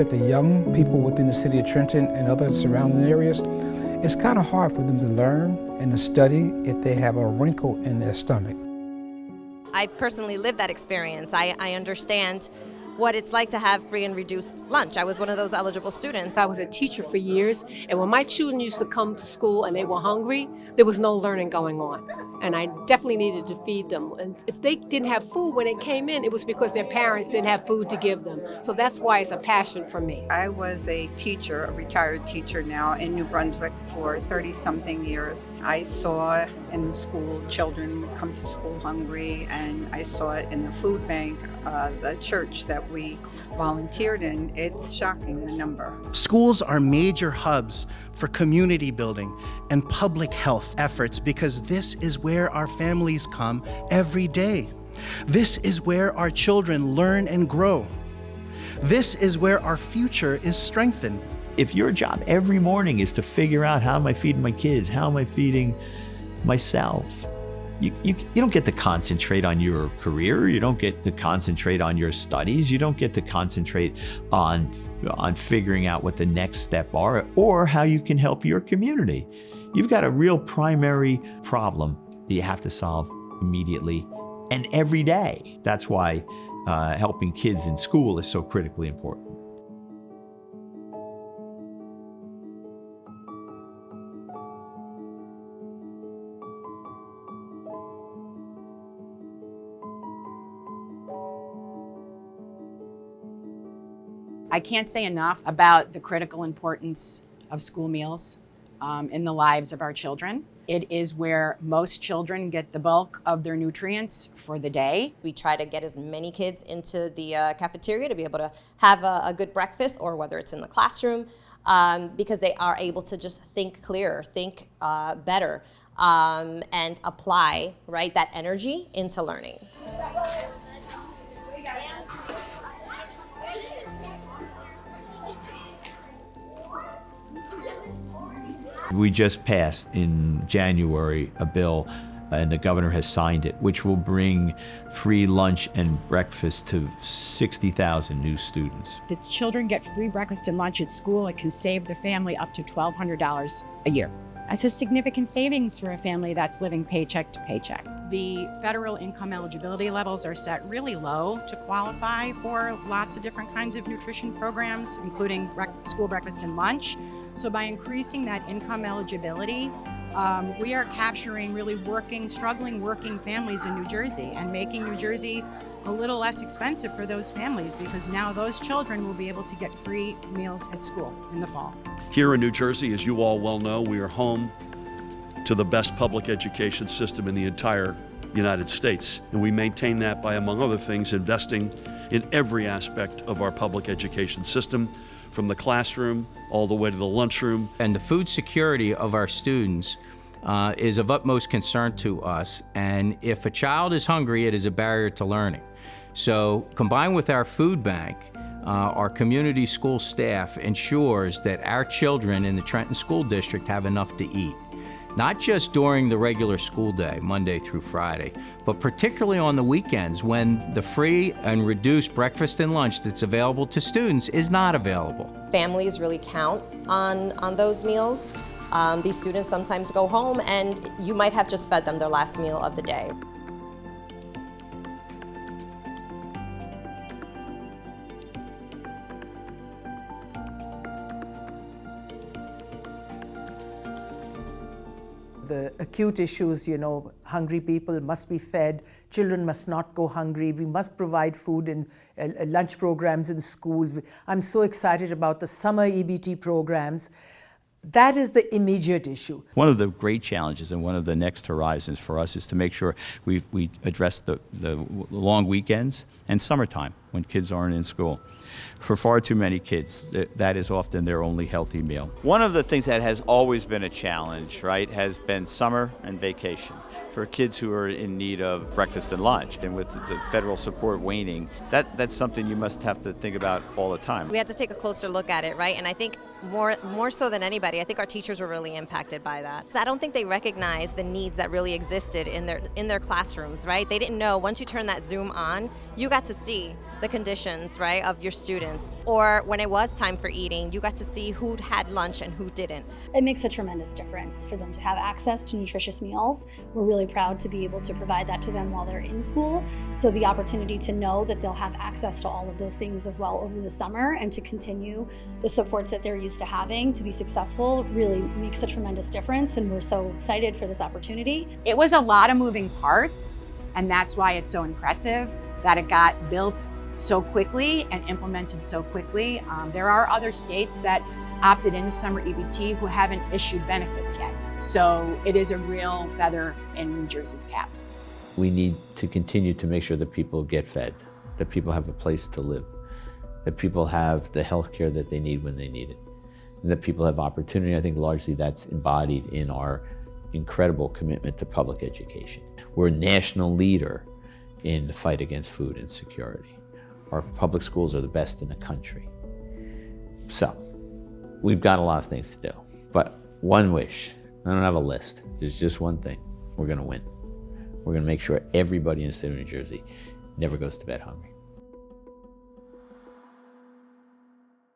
at the young people within the city of Trenton and other surrounding areas, it's kind of hard for them to learn and to study if they have a wrinkle in their stomach. I've personally lived that experience. I understand what it's like to have free and reduced lunch. I was one of those eligible students. I was a teacher for years, and when my children used to come to school and they were hungry, there was no learning going on. And I definitely needed to feed them. And if they didn't have food when they came in, it was because their parents didn't have food to give them. So that's why it's a passion for me. I was a teacher, a retired teacher now in New Brunswick for 30-something years. I saw in the school children come to school hungry, and I saw it in the food bank, the church that we volunteered in. It's shocking, the number. Schools are major hubs for community building and public health efforts because this is where our families come every day. This is where our children learn and grow. This is where our future is strengthened. If your job every morning is to figure out how am I feeding my kids, how am I feeding myself, you don't get to concentrate on your career, you don't get to concentrate on your studies, you don't get to concentrate on figuring out what the next step are or how you can help your community. You've got a real primary problem that you have to solve immediately and every day. That's why helping kids in school is so critically important. I can't say enough about the critical importance of school meals in the lives of our children. It is where most children get the bulk of their nutrients for the day. We try to get as many kids into the cafeteria to be able to have a good breakfast, or whether it's in the classroom, because they are able to just think clearer, think better, and apply, right, that energy into learning. We just passed in January a bill, and the governor has signed it, which will bring free lunch and breakfast to 60,000 new students. The children get free breakfast and lunch at school. It can save the family up to $1,200 a year. That's a significant savings for a family that's living paycheck to paycheck. The federal income eligibility levels are set really low to qualify for lots of different kinds of nutrition programs, including school breakfast and lunch. So by increasing that income eligibility, we are capturing really struggling working families in New Jersey and making New Jersey a little less expensive for those families, because now those children will be able to get free meals at school in the fall. Here in New Jersey, as you all well know, we are home to the best public education system in the entire United States. And we maintain that by, among other things, investing in every aspect of our public education system, from the classroom all the way to the lunchroom. And the food security of our students is of utmost concern to us. And if a child is hungry, it is a barrier to learning. So combined with our food bank, our community school staff ensures that our children in the Trenton School District have enough to eat. Not just during the regular school day, Monday through Friday, but particularly on the weekends when the free and reduced breakfast and lunch that's available to students is not available. Families really count on those meals. These students sometimes go home and you might have just fed them their last meal of the day. The acute issues, hungry people must be fed, children must not go hungry, we must provide food in lunch programs in schools. I'm so excited about the summer EBT programs. That is the immediate issue. One of the great challenges and one of the next horizons for us is to make sure we address the long weekends and summertime when kids aren't in school. For far too many kids, that is often their only healthy meal. One of the things that has always been a challenge, right, has been summer and vacation for kids who are in need of breakfast and lunch. And with the federal support waning, that's something you must have to think about all the time. We had to take a closer look at it, right? And I think more so than anybody, I think our teachers were really impacted by that. I don't think they recognized the needs that really existed in their classrooms, right? They didn't know once you turn that Zoom on, you got to see the conditions, right, of your students. Or when it was time for eating, you got to see who had lunch and who didn't. It makes a tremendous difference for them to have access to nutritious meals. We're really proud to be able to provide that to them while they're in school. So the opportunity to know that they'll have access to all of those things as well over the summer and to continue the supports that they're used to having to be successful really makes a tremendous difference, and we're so excited for this opportunity. It was a lot of moving parts, and that's why it's so impressive that it got built so quickly and implemented so quickly. There are other states that opted into summer EBT who haven't issued benefits yet. So it is a real feather in New Jersey's cap. We need to continue to make sure that people get fed, that people have a place to live, that people have the health care that they need when they need it, and that people have opportunity. I think largely that's embodied in our incredible commitment to public education. We're a national leader in the fight against food insecurity. Our public schools are the best in the country. So, we've got a lot of things to do, but one wish, I don't have a list, there's just one thing, we're gonna win. We're gonna make sure everybody in the state of New Jersey never goes to bed hungry.